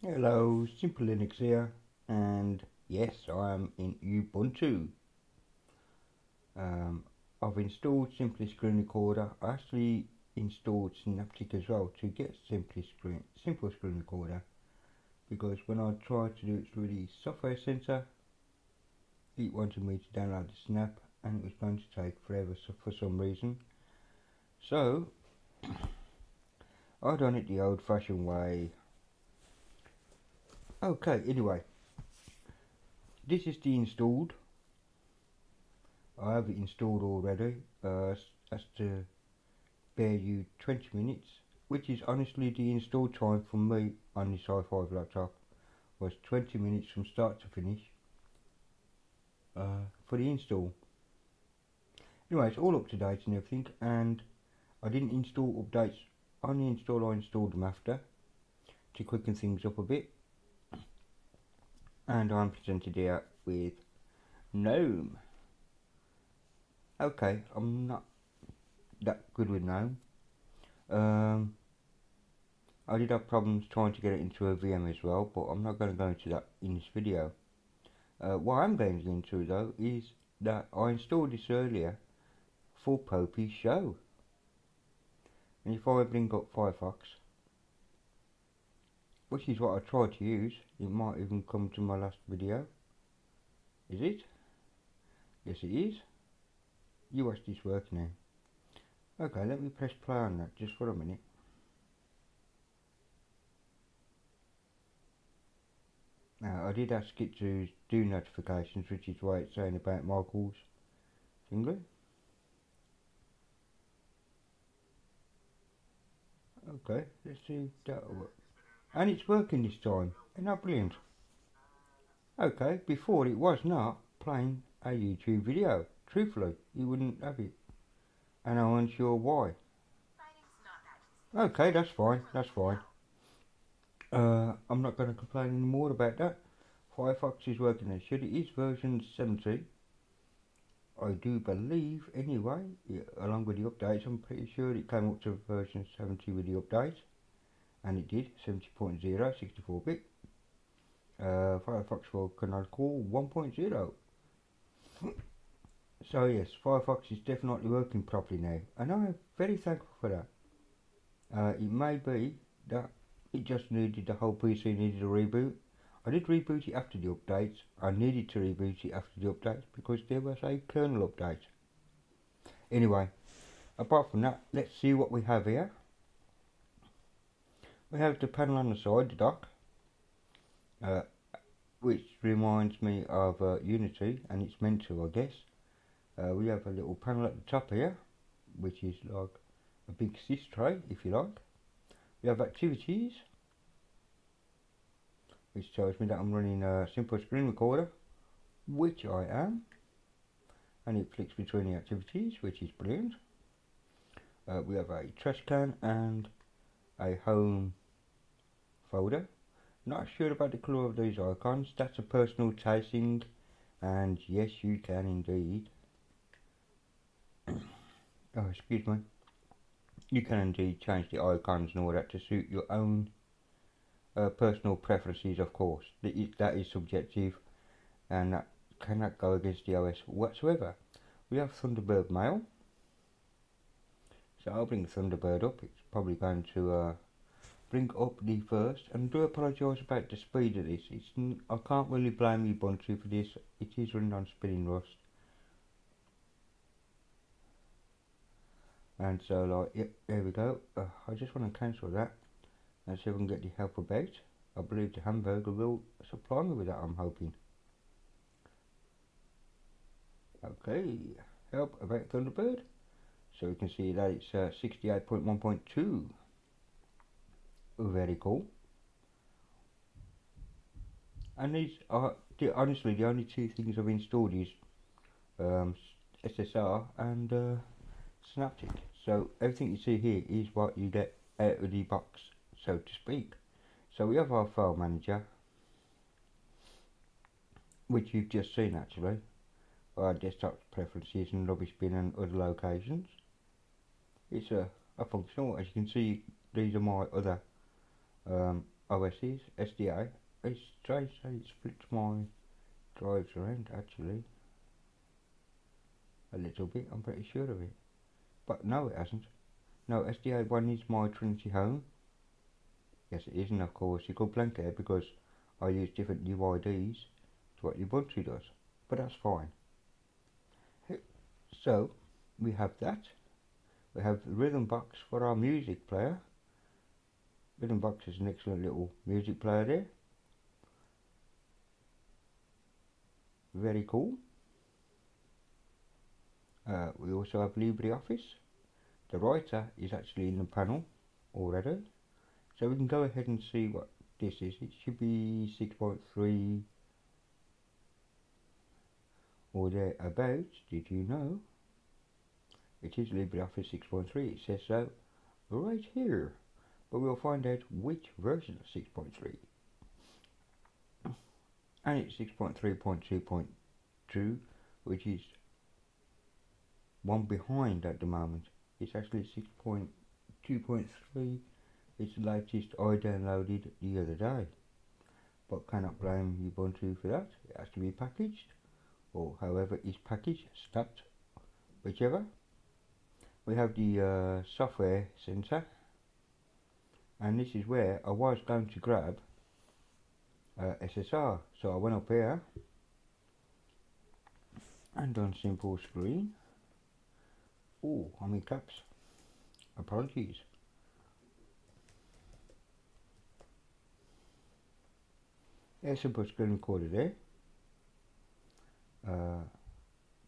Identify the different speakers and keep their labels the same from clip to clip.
Speaker 1: Hello, Simple Linux here, and yes, I am in Ubuntu. Um, I've installed Simply Screen Recorder. I actually installed Synaptic as well to get Simple Screen Recorder, because when I tried to do it through the software center, it wanted me to download the snap, and it was going to take forever for some reason. So I done it the old-fashioned way. Okay, anyway, this is the installed. I have it installed already. That's to spare you 20 minutes, which is honestly the install time for me on this i5 laptop was 20 minutes from start to finish for the install. Anyway, it's all up to date and everything, and I didn't install updates on the install. I installed them after to quicken things up a bit, and I'm presented here with GNOME. Okay, I'm not that good with GNOME. I did have problems trying to get it into a VM as well, but I'm not going to go into that in this video. What I'm going into though is that I installed this earlier for Popey's show. And if I bring up Firefox, which is what I tried to use, it might even come to my last video. Is it? Yes it is. You watch this work now. Okay, let me press play on that just for a minute. Now I did ask it to do notifications, which is why it's saying about Michael's finger. Okay, let's see if that'll work. And it's working this time. Isn't that brilliant? Okay, before it was not playing a YouTube video. Truthfully, you wouldn't have it. And I'm unsure why. Okay, that's fine, that's fine. I'm not going to complain anymore about that. Firefox is working as should. It is version 70. I do believe, anyway, along with the updates, I'm pretty sure it came up to version 70 with the update. And it did, 70.0, 64-bit. Firefox for Canonical 1.0. So yes, Firefox is definitely working properly now, and I'm very thankful for that. It may be that it just needed, the whole PC needed a reboot. I did reboot it after the updates. I needed to reboot it after the updates because there was a kernel update. Anyway, apart from that, let's see what we have here. We have the panel on the side, the dock, which reminds me of Unity, and it's meant to, I guess. We have a little panel at the top here, which is like a big sys tray, if you like. We have activities, which tells me that I'm running a Simple Screen Recorder, which I am, and it flicks between the activities, which is brilliant. We have a trash can and a home folder. Not sure about the colour of these icons. That's a personal tasting, and yes, you can indeed. Oh, excuse me. You can indeed change the icons and all that to suit your own personal preferences, of course. That is subjective, and that cannot go against the OS whatsoever. We have Thunderbird Mail. So I'll bring Thunderbird up. It's probably going to bring up the first, and I do apologise about the speed of this. I can't really blame Ubuntu for this. It is running on spinning rust. And so, like, yep, there we go. I just want to cancel that and see if we can get the help about. I believe the hamburger will supply me with that, I'm hoping. Okay, help about Thunderbird. So we can see that it's 68.1.2. Very cool. And these are, honestly, the only two things I've installed is SSR and Synaptic. So everything you see here is what you get out of the box, so to speak. So we have our file manager, which you've just seen actually, our desktop preferences and rubbish bin and other locations. It's a functional. As you can see, these are my other OS's SDA. It's strange that it splits my drives around actually a little bit, I'm pretty sure of it. But no, it hasn't. No, SDA 1 is my Trinity home. Yes, it is, and of course you could blank there because I use different UIDs to what Ubuntu does. But that's fine. So, we have that. We have the Rhythm Box for our music player. Rhythm Box is an excellent little music player there. Very cool. We also have LibreOffice. The writer is actually in the panel already. So we can go ahead and see what this is. It should be 6.3 or thereabouts. Did you know? It is LibreOffice 6.3. It says so right here. But we'll find out which version of 6.3. And it's 6.3.2.2, which is one behind at the moment. It's actually 6.2.3. It's the latest I downloaded the other day. But cannot blame Ubuntu for that. It has to be packaged, or however it's packaged, snapped, whichever. We have the software center, and this is where I was going to grab SSR. So I went up here and on simple screen. Oh, I'm in caps. Apologies. There's simple screen recorder there.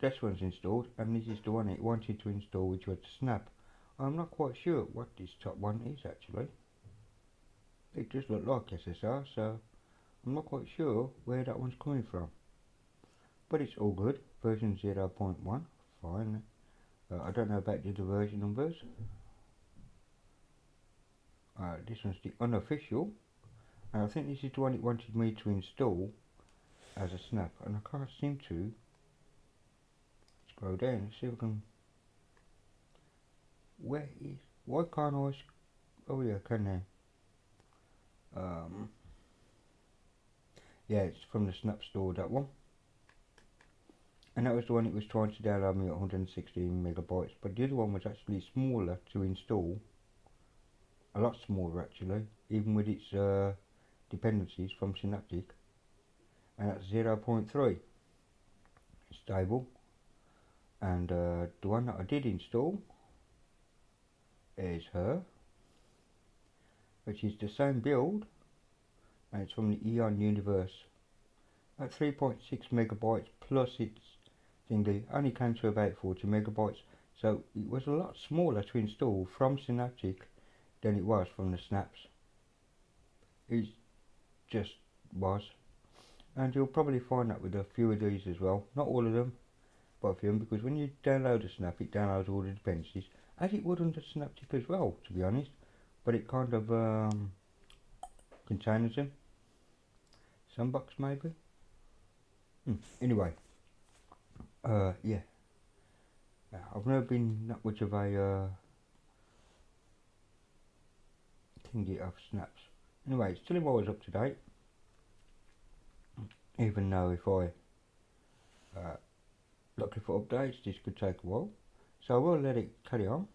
Speaker 1: This one's installed, and this is the one it wanted to install, which was Snap. I'm not quite sure what this top one is actually. It does look like SSR, so I'm not quite sure where that one's coming from. But it's all good. Version 0.1, fine. I don't know about the other version numbers. This one's the unofficial, and I think this is the one it wanted me to install as a Snap, and I can't seem to scroll down. See if I can. Where is? Why can't I? Oh yeah, I can now. Yeah, it's from the Snap store, that one. And that was the one it was trying to download me at 116 megabytes, but the other one was actually smaller to install. A lot smaller actually, even with its dependencies from Synaptic. And that's 0.3. Stable. And the one that I did install is her, which is the same build, and it's from the Eon Universe. At 3.6 megabytes plus its thingy, only came to about 40 megabytes, so it was a lot smaller to install from Synaptic than it was from the Snaps. It just was, and you'll probably find that with a few of these as well. Not all of them, but a few of them, because when you download a Snap, it downloads all the dependencies, as it would under Synaptic as well, to be honest, but it kind of contains them. Sandbox maybe. Anyway, yeah, I've never been that much of a thingy of Snaps. Anyway, it's still always up to date, even though if I looking for updates, this could take a while, so I will let it carry on.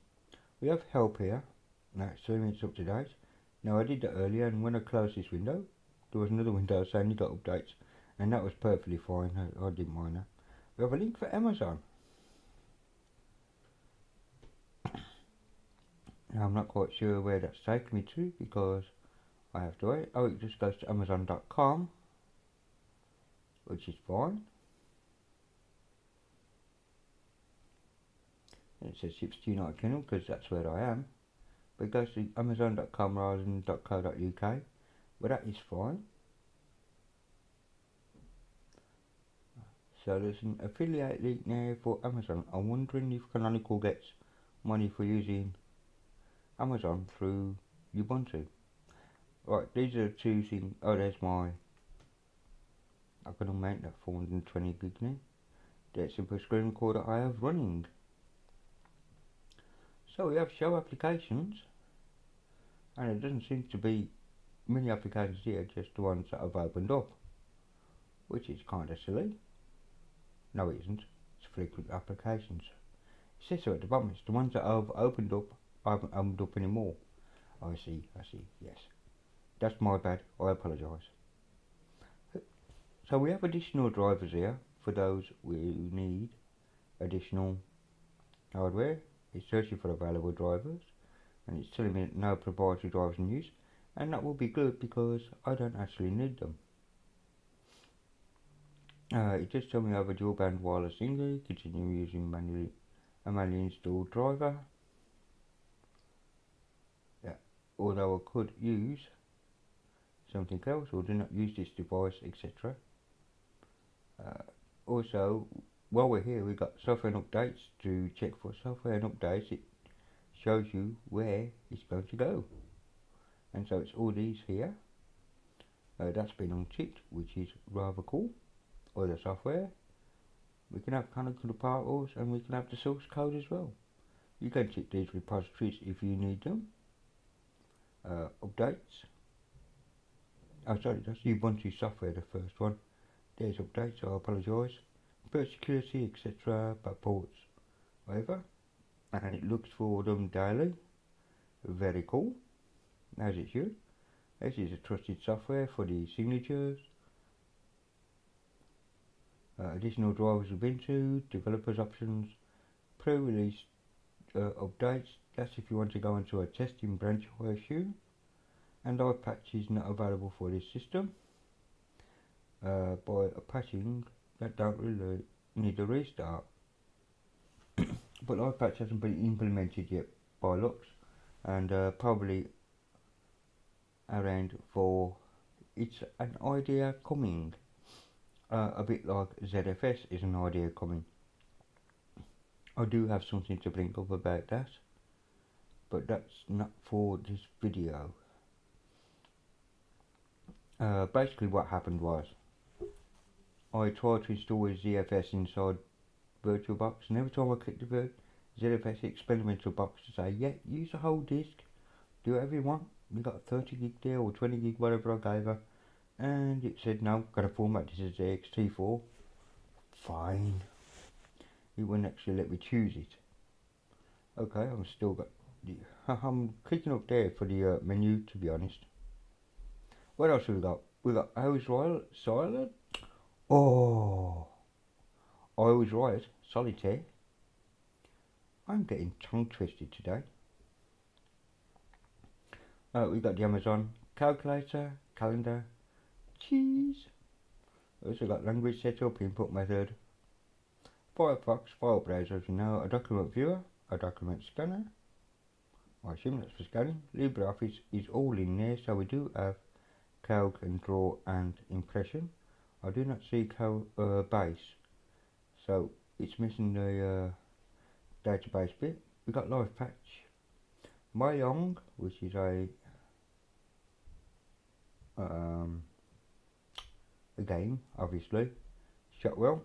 Speaker 1: We have help here. Now it's 3 minutes up to date. Now I did that earlier, and when I closed this window, there was another window saying you got updates, and that was perfectly fine. I didn't mind that. We have a link for Amazon. Now I'm not quite sure where that's taking me to, because I have to wait. Oh, it just goes to Amazon.com, which is fine. And it says ships to United Kingdom, because that's where I am. But it goes to Amazon.com rather than .co.uk, but that is fine. So there's an affiliate link now for Amazon. I'm wondering if Canonical gets money for using Amazon through Ubuntu. Right, these are two things. Oh, there's my. I'm going to mount that 420 gig now. That's simple screen recorder I have running. So we have show applications, and it doesn't seem to be many applications here, just the ones that I've opened up, which is kind of silly. No, it isn't. It's frequent applications. It says so at the bottom. It's the ones that I've opened up. I haven't opened up anymore. I see. Yes, that's my bad. I apologise. So we have additional drivers here for those who need additional hardware. It's searching for available drivers, and it's telling me that no proprietary drivers in use, and that will be good because I don't actually need them. It just tells me I have a dual band wireless English, continue using a manually installed driver. Yeah, although I could use something else or do not use this device, etc. Also, while we're here, we've got software and updates. To check for software and updates, it shows you where it's going to go, and so it's all these here. That's been unticked, which is rather cool. Other software, we can have canonical particles, and we can have the source code as well. You can tick these repositories if you need them. Updates. Oh, sorry, that's the Ubuntu software, the first one. There's updates, I apologise. Bird security, etc., but ports, whatever. And it looks for them daily. Very cool, as it should. This is a trusted software for the signatures. Additional drivers Ubuntu, developers options, pre-release updates. That's if you want to go into a testing branch, I assume. And live patches not available for this system. By a patching that don't really need a restart. But live patch hasn't been implemented yet by looks, and probably around for it's an idea coming. A bit like ZFS is an idea coming. I do have something to bring up about that, but that's not for this video. Basically what happened was, I tried to install a ZFS inside VirtualBox, and every time I clicked the ZFS experimental box to say, yeah, use the whole disk, do whatever you want, you got 30 gig there or 20 gig, whatever I gave her, and it said no, gotta format this as ext4. Fine. It wouldn't actually let me choose it. Okay, I'm still got the I'm clicking up there for the menu, to be honest. What else have we got? We got I was right, silent. Oh, I was right, solitaire. I'm getting tongue twisted today. We got the Amazon calculator, calendar, cheese. Also got language setup, input method, Firefox, file browser, as you know, a document viewer, a document scanner. I assume that's for scanning. LibreOffice is all in there, so we do have calc and draw and impression. I do not see base, so it's missing the database bit. We got live patch, Mahjong, which is a game, obviously. Shotwell,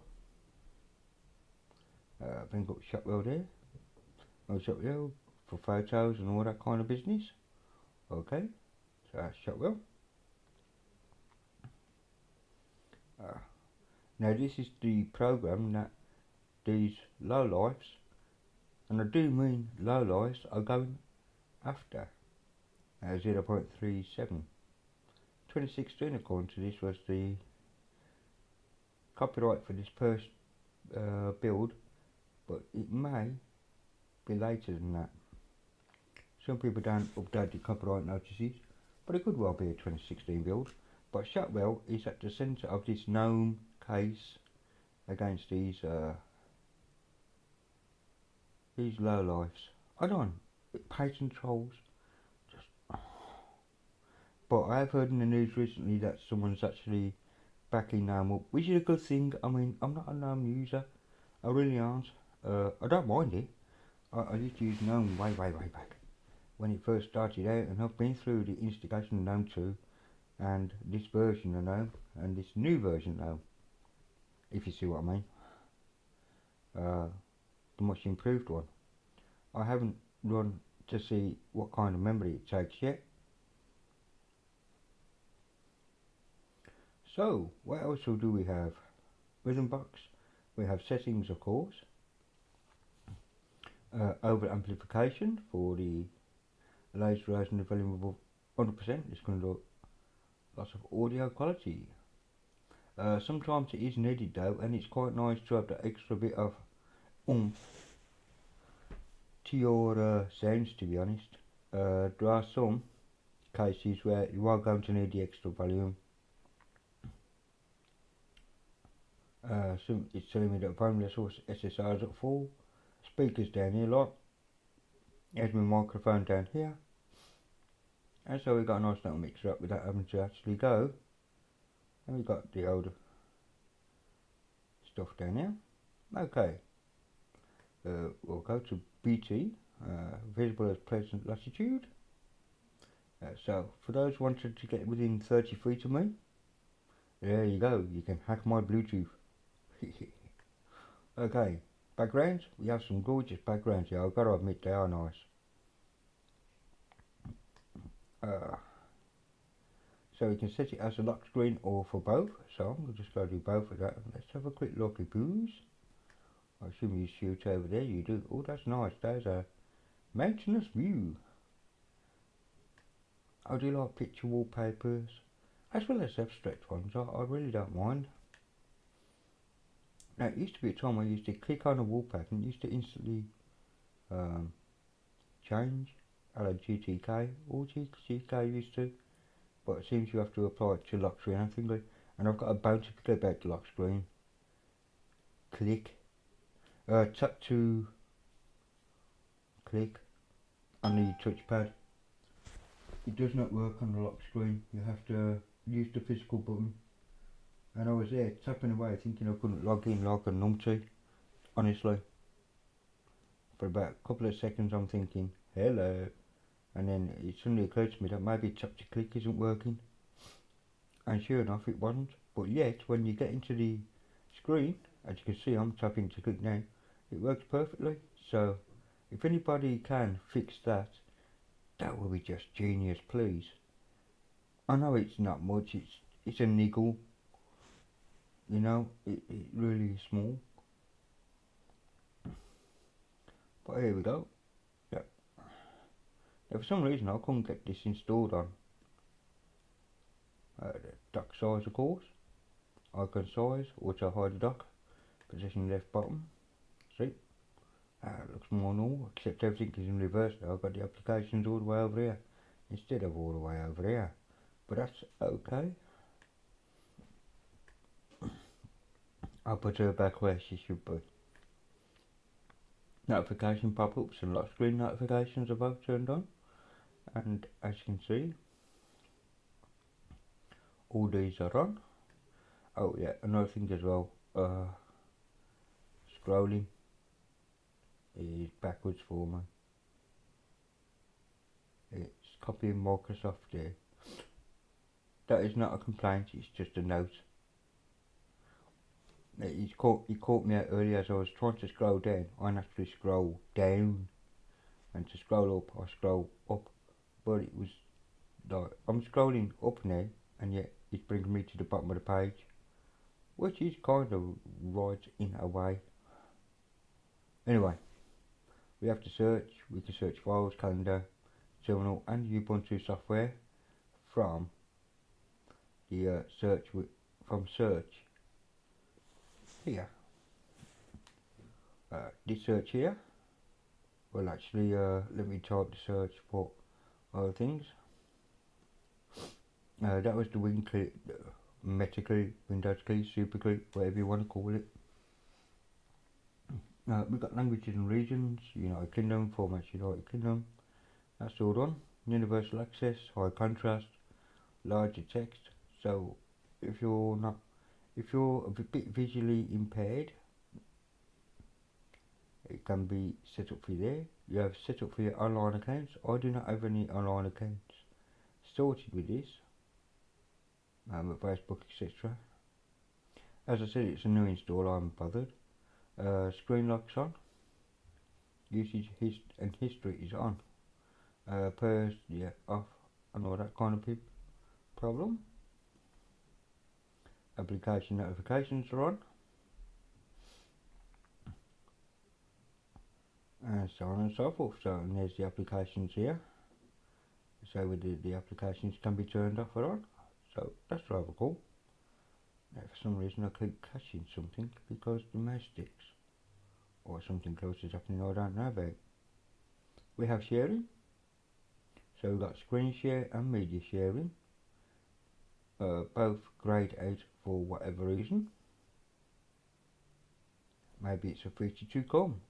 Speaker 1: bring up Shotwell there. Oh, Shotwell for photos and all that kind of business. Okay, so that's Shotwell. Now this is the program that these lowlifes, and I do mean lowlifes, are going after. 0.37. 2016, according to this, was the copyright for this first build, but it may be later than that. Some people don't update the copyright notices, but it could well be a 2016 build. But Shotwell is at the centre of this GNOME case against these lowlifes. I don't patent trolls. But I have heard in the news recently that someone's actually backing GNOME up, which is a good thing. I mean, I'm not a GNOME user. I really aren't. I don't mind it. I used to use GNOME way back when it first started out, and I've been through the instigation of GNOME 2 and this version of GNOME and this new version of GNOME, if you see what I mean. The much improved one. I haven't run to see what kind of memory it takes yet. So what else do we have? Rhythm box. We have settings, of course. Over amplification for the latest version of volume above 100%. It's going to look lots of audio quality. Sometimes it is needed though, and it's quite nice to have that extra bit of oomph to your sounds, to be honest. There are some cases where you are going to need the extra volume. It's telling me that volume source SSR is at full, speakers down here a lot, there's my microphone down here, and so we got a nice little mixer up without having to actually go, and we got the old stuff down here. Okay, we'll go to BT, visible as present latitude. So for those wanting to get within 30 feet of me, there you go, you can hack my Bluetooth. Okay, backgrounds, we have some gorgeous backgrounds here, I've got to admit they are nice. So we can set it as a lock screen or for both, so we'll just go do both of that. Let's have a quick look at booze. I assume you shoot over there, you do. Oh, that's nice, there's a mountainous view. I do like picture wallpapers, as well as abstract ones, I really don't mind. Now it used to be a time I used to click on a wallpaper and it used to instantly change. Hello GTK, or GTK used to, but it seems you have to apply it to lock screen and things like, and I've got a bounty to go back to lock screen. Click, tap to click on the touchpad. It does not work on the lock screen, you have to use the physical button. And I was there tapping away thinking I couldn't log in like a numpty, honestly. For about a couple of seconds I'm thinking, hello, and then it suddenly occurred to me that maybe tap to click isn't working. And sure enough it wasn't, but yet when you get into the screen, as you can see I'm tapping to click now, it works perfectly. So if anybody can fix that, that would be just genius, please. I know it's not much, it's a niggle, you know, it really is small, but here we go. Yeah. Now for some reason I couldn't get this installed on the dock size, of course, icon size, auto hide the dock, position left bottom. See, it looks more normal, except everything is in reverse now. I've got the applications all the way over here instead of all the way over here, but that's okay. I'll put her back where she should be. Notification pop-ups and lock screen notifications are both turned on, and as you can see all these are on. Oh yeah, another thing as well, scrolling is backwards for me. It's copying Microsoft there. That is not a complaint, it's just a note. It caught me out earlier as I was trying to scroll down. I naturally scroll down, and to scroll up I scroll up, but it was like I'm scrolling up now and yet it's bringing me to the bottom of the page, which is kind of right in a way. Anyway, we have to search. We can search files, calendar, terminal and Ubuntu software from the search here. This search here will actually let me type the search for other things. That was the win key, meta key, Windows key, super key, whatever you want to call it. We've got languages and regions, United Kingdom, formats United Kingdom, that's all done. Universal access, high contrast, larger text. So if you're a bit visually impaired, it can be set up for you there. You have set up for your online accounts. I do not have any online accounts sorted with this, at Facebook, etc. As I said, it's a new install, I haven't bothered. Screen locks on, usage and history is on, off, and all that kind of problem. application notifications are on, and so on and so forth. So, and there's the applications here. So whether the applications can be turned off or on. So that's rather cool. Now, for some reason I keep catching something because the mouse sticks, or something close is happening I don't know about. We have sharing. So we've got screen share and media sharing. Both grayed out for whatever reason. Maybe it's a feature to come.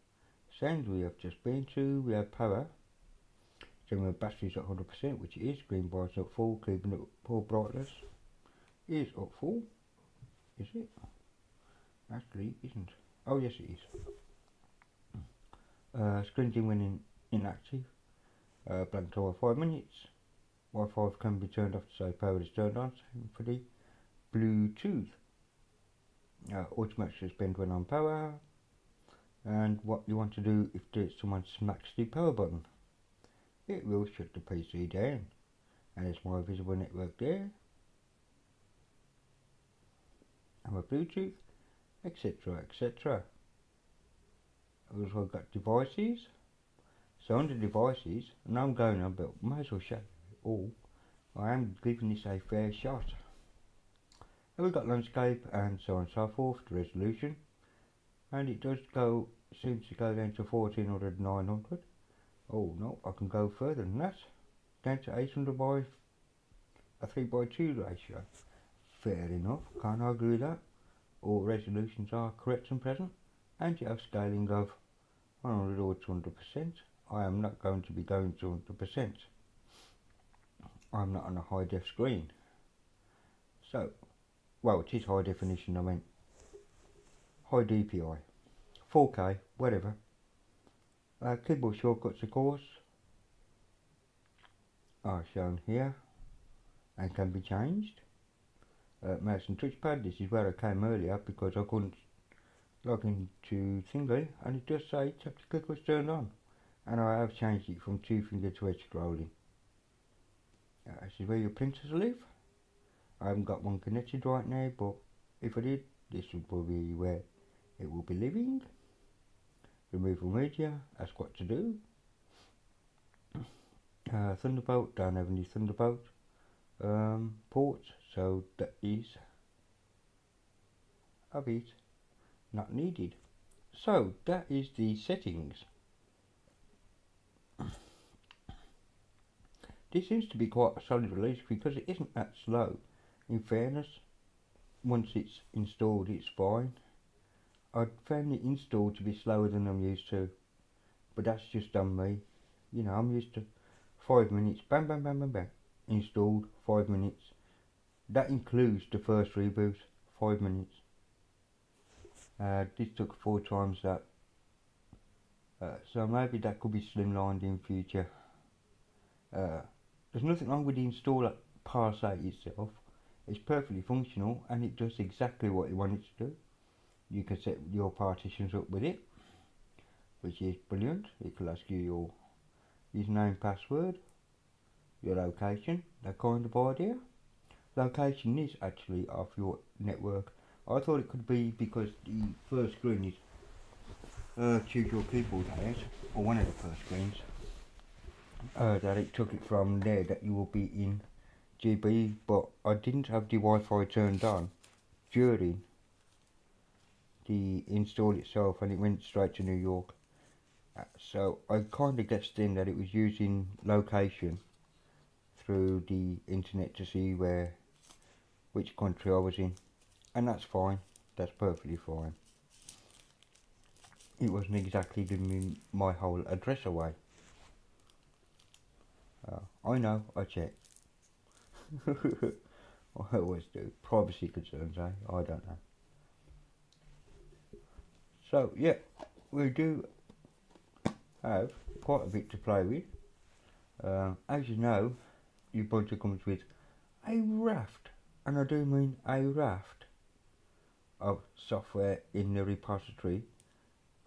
Speaker 1: Sound we have just been to. We have power. So my battery's at 100%, which it is. Green bar's at full, keeping it full brightness. Is at full. Is it? Actually, it isn't. Oh yes, it is. Screen dim when inactive. Blank to 5 minutes. Wi-Fi can be turned off to say power is turned on. Same for the Bluetooth. Automatic suspend when on power. And what you want to do if someone smacks the power button. It will shut the PC down. And there's my visible network there. And my Bluetooth, etc, etc. I've also got devices. So under devices, and I'm going on, but might as well show it all. I am giving this a fair shot. And we've got landscape and so on and so forth, the resolution. And it does go, seems to go down to 1400 900. Oh no, I can go further than that. Down to 800 by a 3:2 ratio. Fair enough, can't argue with that. All resolutions are correct and present. And you have scaling of 100 or 200%. I am not going to be going to 100%. I'm not on a high def screen. So, well, it is high definition, I mean. High DPI. 4K, whatever. Keyboard shortcuts, of course, are shown here and can be changed. Mouse and touchpad, this is where I came earlier because I couldn't log into Thingy, and it does say tap to click was turned on, and I have changed it from 2-finger to edge scrolling. This is where your printers live. I haven't got one connected right now, but if I did, this would probably be where it will be living. Removal media, ask what to do. Thunderbolt, don't have any Thunderbolt ports, so that is a bit not needed. So that is the settings. This seems to be quite a solid release because it isn't that slow. In fairness, once it's installed it's fine. I found it installed to be slower than I'm used to, but that's just on me. You know, I'm used to 5 minutes, bam bam bam bam bam, installed, 5 minutes. That includes the first reboot, 5 minutes. This took 4 times that, so maybe that could be slimlined in future. There's nothing wrong with the installer per se itself. It's perfectly functional and it does exactly what you want it to do. You can set your partitions up with it, which is brilliant. It will ask you your username, password, your location, that kind of idea. Location is actually off your network. I thought it could be because the first screen is choose your keyboard layout, or one of the first screens, that it took it from there that you will be in GB, but I didn't have the Wi-Fi turned on during the install itself, and it went straight to New York. So I kind of guessed in that it was using location through the internet to see which country I was in, and that's fine. That's perfectly fine. It wasn't exactly giving me my whole address away. I know, I check. I always do. Privacy concerns, eh? I don't know. So yeah, we do have quite a bit to play with. As you know, Ubuntu comes with a raft, and I do mean a raft, of software in the repository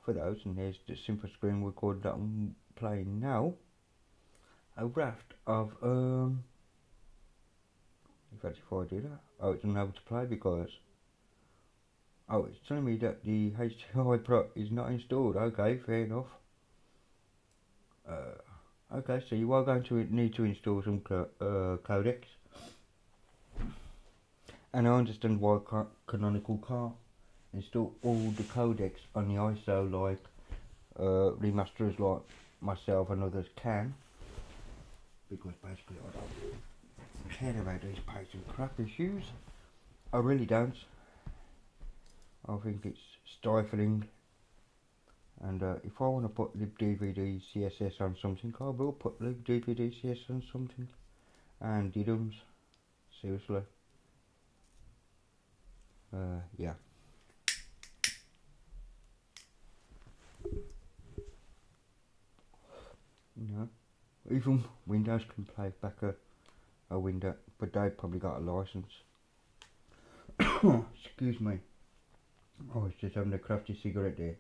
Speaker 1: for those, and there's the simple screen recorder that I'm playing now. A raft of if I do that. Oh, it's unable to play because, oh, it's telling me that the HDMI Pro is not installed. Okay, fair enough. Okay, so you are going to need to install some codecs. And I understand why Canonical can't install all the codecs on the ISO like remasters like myself and others can. Because basically I don't care about these patent crap issues. I really don't. I think it's stifling. And if I want to put libDVD CSS on something, I will put libDVD CSS on something. And didums. Seriously. Yeah. No. Even Windows can play back a window, but they've probably got a license. Excuse me. I was just having a crafty cigarette there.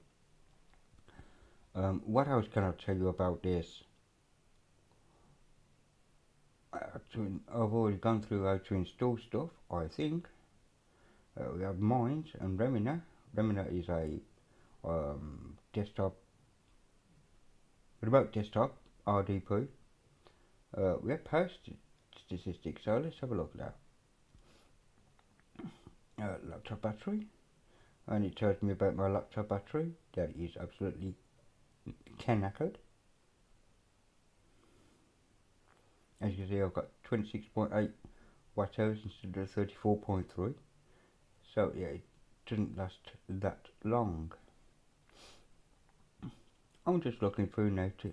Speaker 1: What else can I tell you about this? I've already gone through how to install stuff, I think. We have Mind and Remina. Remina is a desktop, remote desktop, RDP. We have power statistics, so let's have a look now. Laptop battery, and it tells me about my laptop battery. That is absolutely knackered. As you can see, I've got 26.8 watt hours instead of 34.3. So yeah, it doesn't last that long. I'm just looking through now to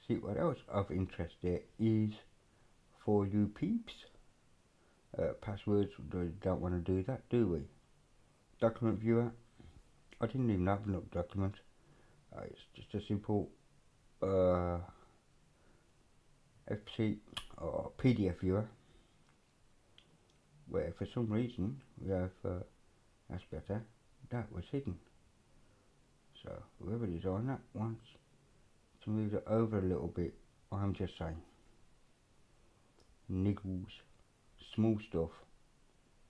Speaker 1: see what else of interest there is for you peeps. Passwords, we don't want to do that, do we? Document viewer, I didn't even open up document. It's just a simple FP or PDF viewer, where for some reason we have that's better, that was hidden. So whoever designed that wants to move it over a little bit. I'm just saying, niggles, small stuff,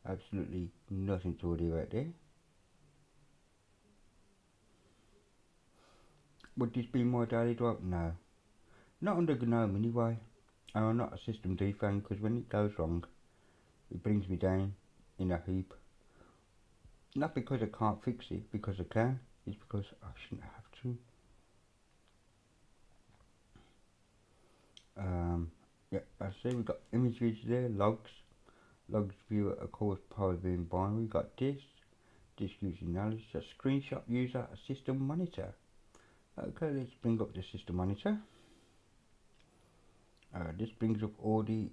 Speaker 1: absolutely nothing to worry about there. Would this be my daily drive? No, not under GNOME anyway. And I'm not a system D fan, because when it goes wrong, it brings me down in a heap. Not because I can't fix it, because I can. It's because I shouldn't have to. Yeah, I see we've got images there, logs. Logs viewer, of course, power being binary. We've got disk using knowledge, a screenshot user, a system monitor. Okay, let's bring up the system monitor. This brings up all the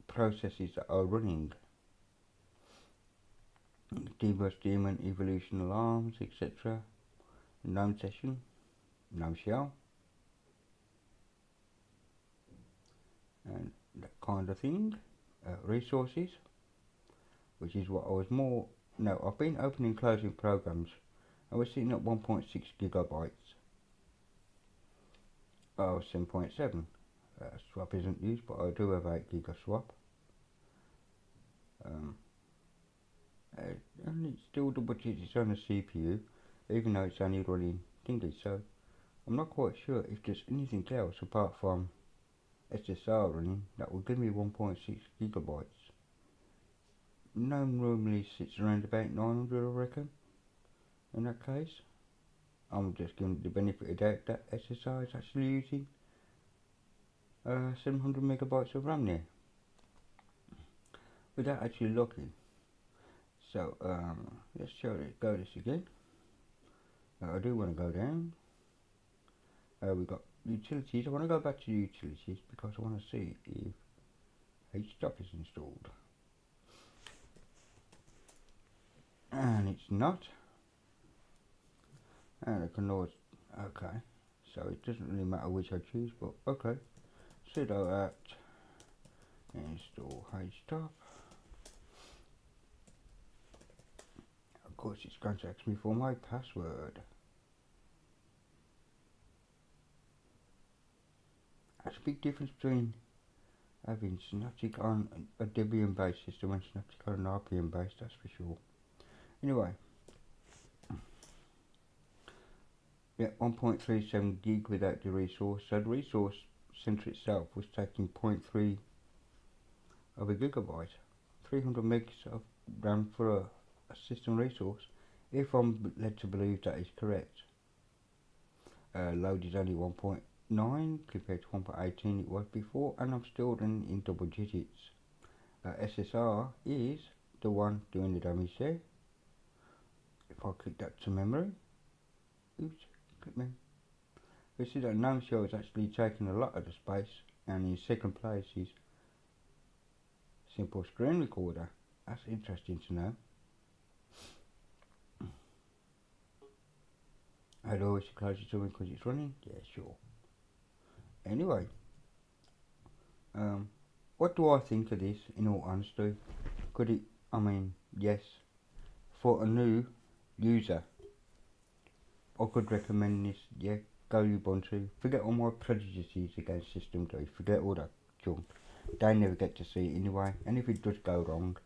Speaker 1: processes that are running. Debug, daemon, evolution alarms, etc. GNOME session, GNOME shell, and that kind of thing. Resources, which is what I was more. No, I've been opening and closing programs. I was sitting at 1.6 gigabytes. Oh, 7.7. Swap isn't used, but I do have 8 gig of swap. And it's still double checked it's on a CPU, even though it's only running thingy. So I'm not quite sure if there's anything else apart from SSR running that will give me 1.6 gigabytes. GNOME normally sits around about 900, I reckon. In that case, I'm just giving the benefit of doubt that SSR is actually using 700 megabytes of RAM there, without actually looking. So let's go this again. I do want to go down. We've got utilities. I want to go back to utilities because I want to see if HTOP is installed. And it's not. And I can always, okay, so it doesn't really matter which I choose, but okay. Sudo apt install HTOP. Of course it's going to ask me for my password. That's a big difference between having Synaptic on a Debian based system and Synaptic on an RPM based, that's for sure. Anyway, yeah, 1.37 gig without the resource. So the resource center itself was taking 0.3 of a gigabyte, 300 megs of RAM for a system resource, if I'm led to believe that is correct. Load is only 1.9 compared to 1.18 it was before, and I'm still in double digits. SSR is the one doing the damage there. If I click that to memory, oops, click memory. We see that no show is actually taking a lot of the space, and in second place is Simple Screen Recorder. That's interesting to know. I'd always close it to me because it's running. Yeah, sure. Anyway, what do I think of this? In all honesty, could it? I mean, yes. For a new user, I could recommend this. Yeah, go Ubuntu. Forget all my prejudices against systemd. Forget all that junk. They never get to see it anyway. And if it does go wrong,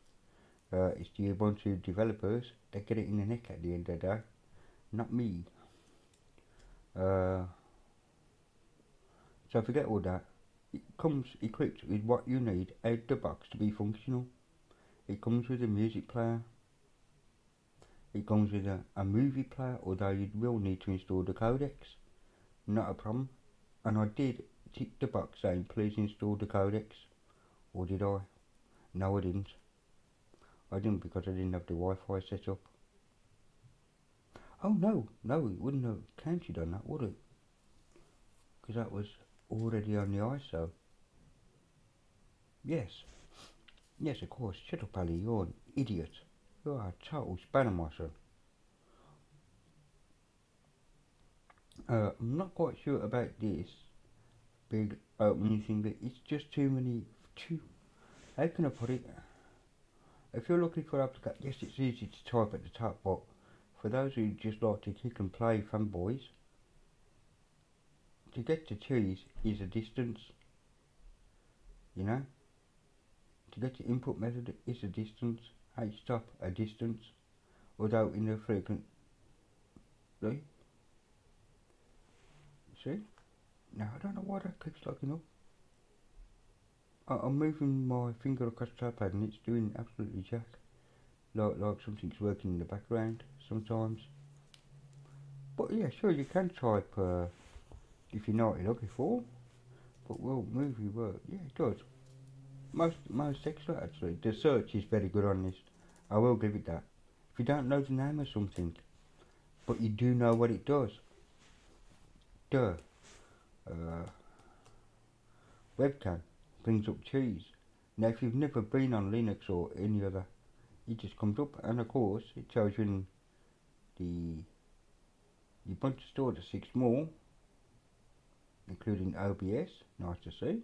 Speaker 1: it's the Ubuntu developers that get it in the neck at the end of the day, not me. So forget all that. It comes equipped with what you need out the box to be functional. It comes with a music player. It comes with a movie player, although you will need to install the codecs. Not a problem. And I did tick the box saying please install the codecs. Or did I? No, I didn't. I didn't because I didn't have the Wi-Fi set up. Oh no, it wouldn't have counted on that, would it? Because that was already on the ISO. Yes, of course. Shut up, Ali. You're an idiot. You are a total spanner, my son. I'm not quite sure about this big opening thing, but it's just too many. How can I put it? If you're looking for applications, yes, it's easy to type at the top, but for those who just like to kick and play fanboys, to get to cheese is a distance, you know? To get to input method is a distance, stop a distance, although in the frequent, right? See? Now I don't know why that keeps locking up. I'm moving my finger across the trackpad and it's doing absolutely jack. Like something's working in the background sometimes. But yeah, sure, you can type if you know what you're looking for. But will movie work? Yeah, it does. Most excellent actually. The search is very good on this. I will give it that. If you don't know the name of something, but you do know what it does. Webcam brings up cheese. Now if you've never been on Linux or any other, it just comes up, and of course it tells you in the Ubuntu store the 6 more, including OBS. Nice to see.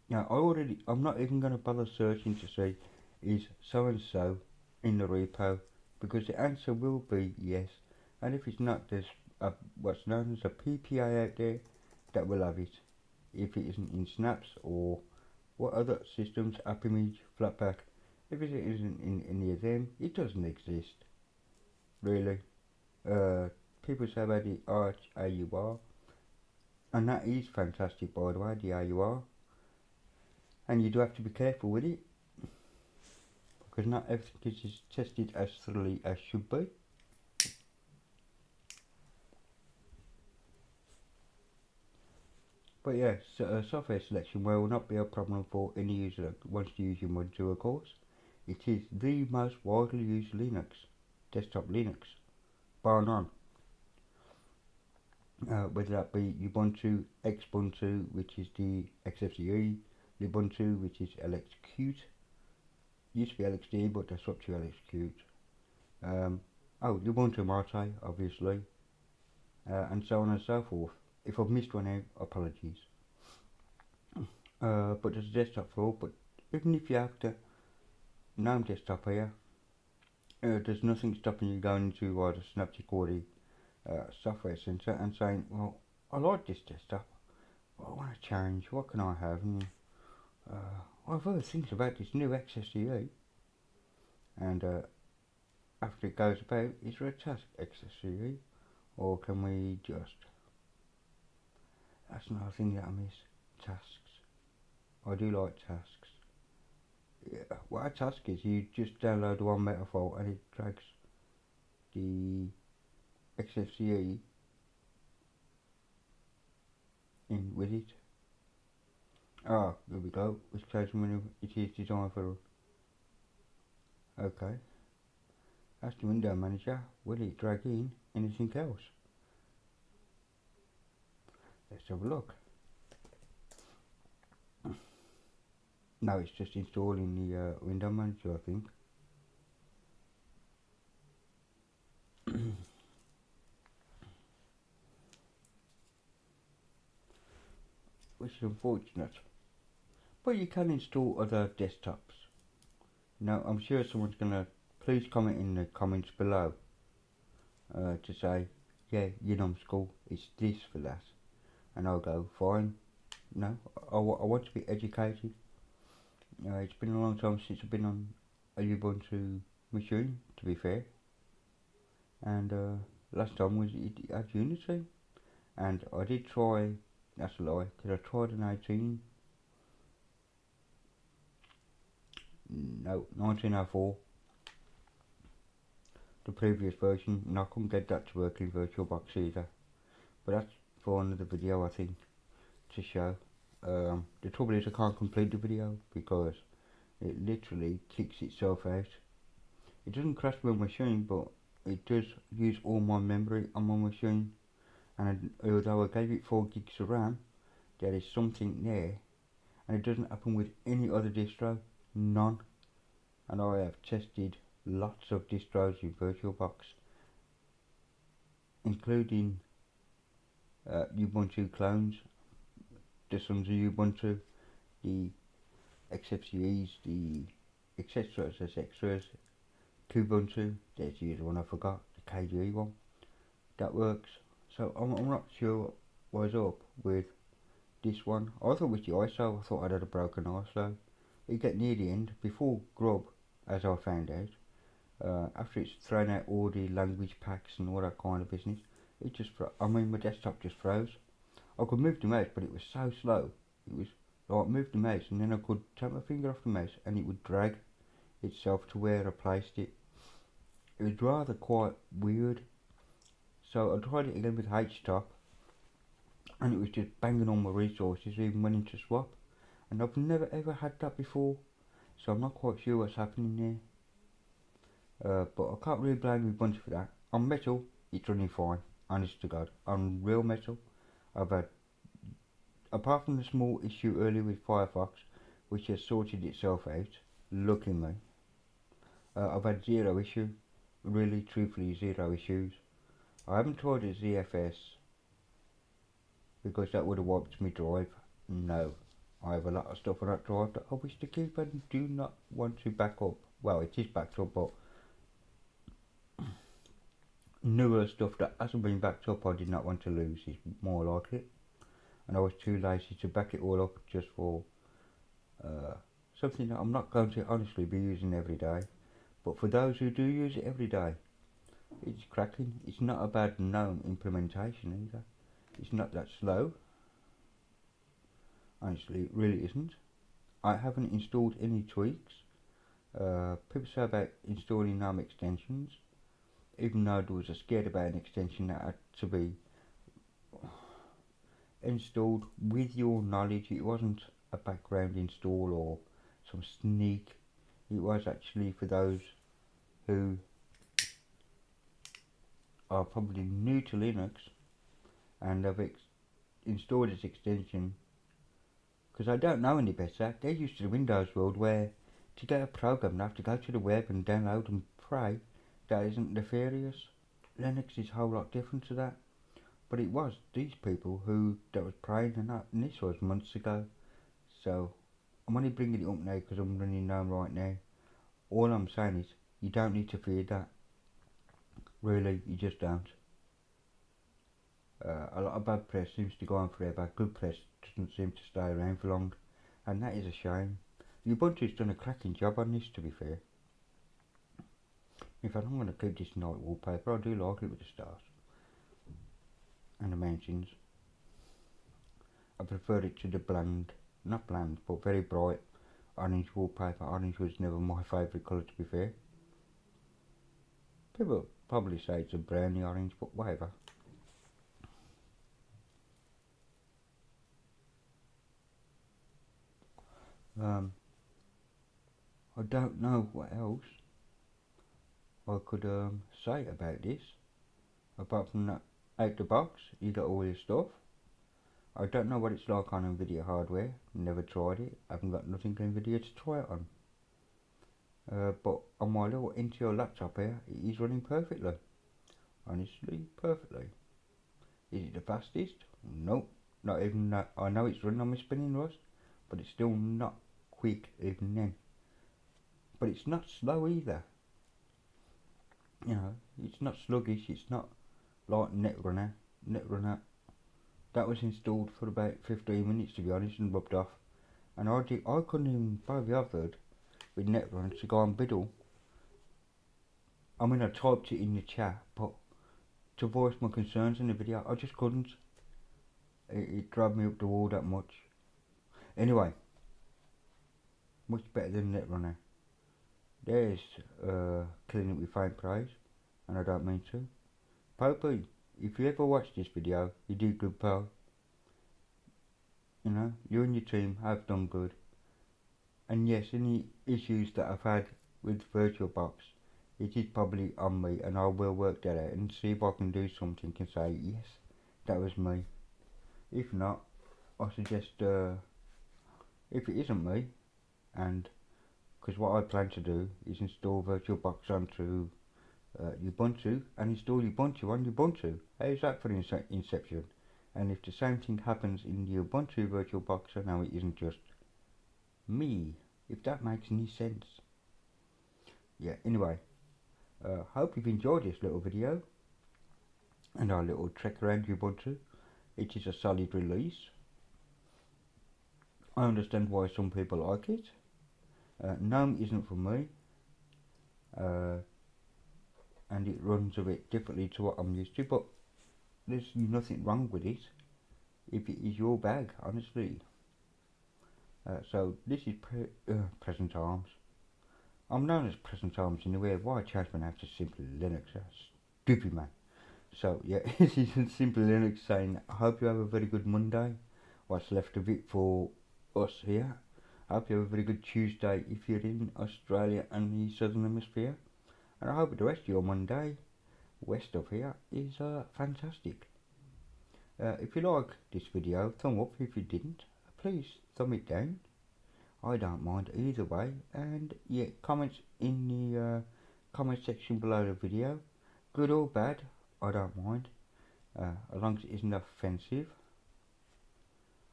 Speaker 1: Now I'm not even going to bother searching to see is so and so in the repo, because the answer will be yes, and if it's not, there's what's known as a PPA out there that will have it. If it isn't in Snaps or what other systems, App Image, Flatpak, if it isn't in any of them, it doesn't exist. Really. People say about the Arch AUR, and that is fantastic by the way, the AUR. And you do have to be careful with it, because not everything is tested as thoroughly as should be. But yeah, software selection will not be a problem for any user that wants to use Ubuntu, of course. It is the most widely used Linux, desktop Linux, bar none. Whether that be Ubuntu, Xbuntu, which is the XFCE, Ubuntu, which is LXQt, used to be LXD, but they swapped to LXQt. Ubuntu Mate, obviously, and so on and so forth. If I've missed one out, apologies. But there's a desktop for, but even if you have the GNOME desktop here, there's nothing stopping you going to either Synaptic or the Software Center and saying, well, I like this desktop, I want to change. What can I have? I've heard things about this new XFCE, and after it goes about, is there a task XFCE, or can we just? That's another thing that I miss. Tasks. I do like tasks. Yeah, what a task is, you just download one meta file and it drags the XFCE in with it. Ah, there we go. Which tells me when it is designed for. Okay. That's the window manager. Will it drag in anything else? Let's have a look. No, it's just installing the window manager, I think. Which is unfortunate. But you can install other desktops. Now, I'm sure someone's gonna please comment in the comments below to say, yeah, you numbskull, it's this for that. And I'll go, fine. No, I want to be educated. It's been a long time since I've been on a Ubuntu machine, to be fair. And last time was it had Unity. And I did try, that's a lie, because I tried an 18. No, 1904. The previous version, and I couldn't get that to work in VirtualBox either. But that's for another video, I think, to show. The trouble is I can't complete the video because it literally kicks itself out. It doesn't crash my machine, but it does use all my memory on my machine. And although I gave it 4 gigs of RAM, there is something there, and it doesn't happen with any other distro, none. And I have tested lots of distros in VirtualBox, including Ubuntu clones, the sons of Ubuntu, the XFCEs, the extras, Ubuntu, there's the other one I forgot, the KDE one, that works. So I'm not sure what was up with this one. I thought with the ISO, I thought I'd had a broken ISO. It got near the end, before Grub, as I found out, after it's thrown out all the language packs and all that kind of business, it just my desktop just froze. I could move the mouse, but it was so slow. It was like move the mouse, and then I could take my finger off the mouse, and it would drag itself to where I placed it. It was rather quite weird. So I tried it again with HTOP, and it was just banging on my resources even when into swap. And I've never ever had that before, so I'm not quite sure what's happening there. But I can't really blame Ubuntu for that. On Metal, it's running fine, honest to God. On real Metal, I've had, apart from the small issue earlier with Firefox, which has sorted itself out, lucky me, I've had zero issue, really truthfully zero issues. I haven't tried a ZFS because that would have wiped my drive. No, I have a lot of stuff on that drive that I wish to keep and do not want to back up. Well, it is backed up, but newer stuff that hasn't been backed up I did not want to lose is more like it. And I was too lazy to back it all up just for something that I'm not going to honestly be using every day. But for those who do use it every day, it's cracking. It's not a bad GNOME implementation either. It's not that slow. Honestly, it really isn't. I haven't installed any tweaks. People say about installing GNOME extensions, even though there was a scared about an extension that had to be installed with your knowledge. It wasn't a background install or some sneak. It was actually for those who are probably new to Linux and have installed this extension, because I don't know any better. They're used to the Windows world where to get a program they have to go to the web and download and pray that isn't nefarious. Linux is a whole lot different to that, but it was these people who that was praying, and this was months ago. So I'm only bringing it up now because I'm running GNOME right now. All I'm saying is you don't need to fear that. Really, you just don't. A lot of bad press seems to go on forever. Good press doesn't seem to stay around for long, and that is a shame. Ubuntu's done a cracking job on this, to be fair. In fact, I'm going to keep this night wallpaper. I do like it with the stars and the mountains. I prefer it to the bland, not bland, but very bright orange wallpaper. Orange was never my favourite colour, to be fair. People probably say it's a browny orange, but whatever. I don't know what else I could say about this, apart from that out the box you got all your stuff. I don't know what it's like on NVIDIA hardware, never tried it, haven't got nothing on NVIDIA to try it on. But on my little Intel laptop here, it is running perfectly. Honestly, perfectly. Is it the fastest? Nope, not even that. I know it's running on my spinning rust, but it's still not quick even then. But it's not slow either. You know, it's not sluggish, it's not like Netrunner. Netrunner, that was installed for about 15 minutes, to be honest, and rubbed off. And I couldn't even be bothered with Netrunner to go on Biddle. I mean, I typed it in the chat, but to voice my concerns in the video, I just couldn't. It drove me up the wall that much. Anyway, much better than Netrunner. There's killing it with faint praise, and I don't mean to. Popey, if you ever watch this video, you did good, pal. You know, you and your team have done good. And yes, any issues that I've had with VirtualBox, it is probably on me, and I will work that out and see if I can do something and say, yes, that was me. If not, I suggest, if it isn't me, and because what I plan to do is install VirtualBox onto Ubuntu and install Ubuntu on Ubuntu. How's that for inception? And if the same thing happens in the Ubuntu VirtualBox, I know it isn't just me, if that makes any sense. Yeah, anyway, hope you've enjoyed this little video and our little trek around Ubuntu. It is a solid release. I understand why some people like it. GNOME isn't for me, and it runs a bit differently to what I'm used to, but there's nothing wrong with it if it is your bag, honestly. So this is Present Arms. I'm known as Present Arms anyway. Why change my name to Simple Linux? Stupid man. So yeah, this is Simple Linux saying I hope you have a very good Monday, what's left of it for us here. I hope you have a very good Tuesday if you're in Australia and the Southern Hemisphere, and I hope the rest of your Monday west of here is fantastic. If you like this video, thumb up. If you didn't, please thumb it down. I don't mind either way. And yeah, comments in the comment section below the video, good or bad, I don't mind, as long as it isn't offensive.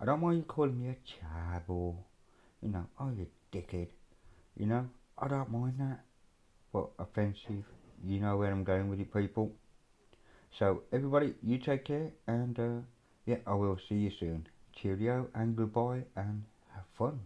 Speaker 1: I don't mind you calling me a chab or, you know, oh you dickhead, you know, I don't mind that. But offensive, you know where I'm going with it, people. So everybody, you take care, and yeah, I will see you soon. Cheerio and goodbye, and have fun.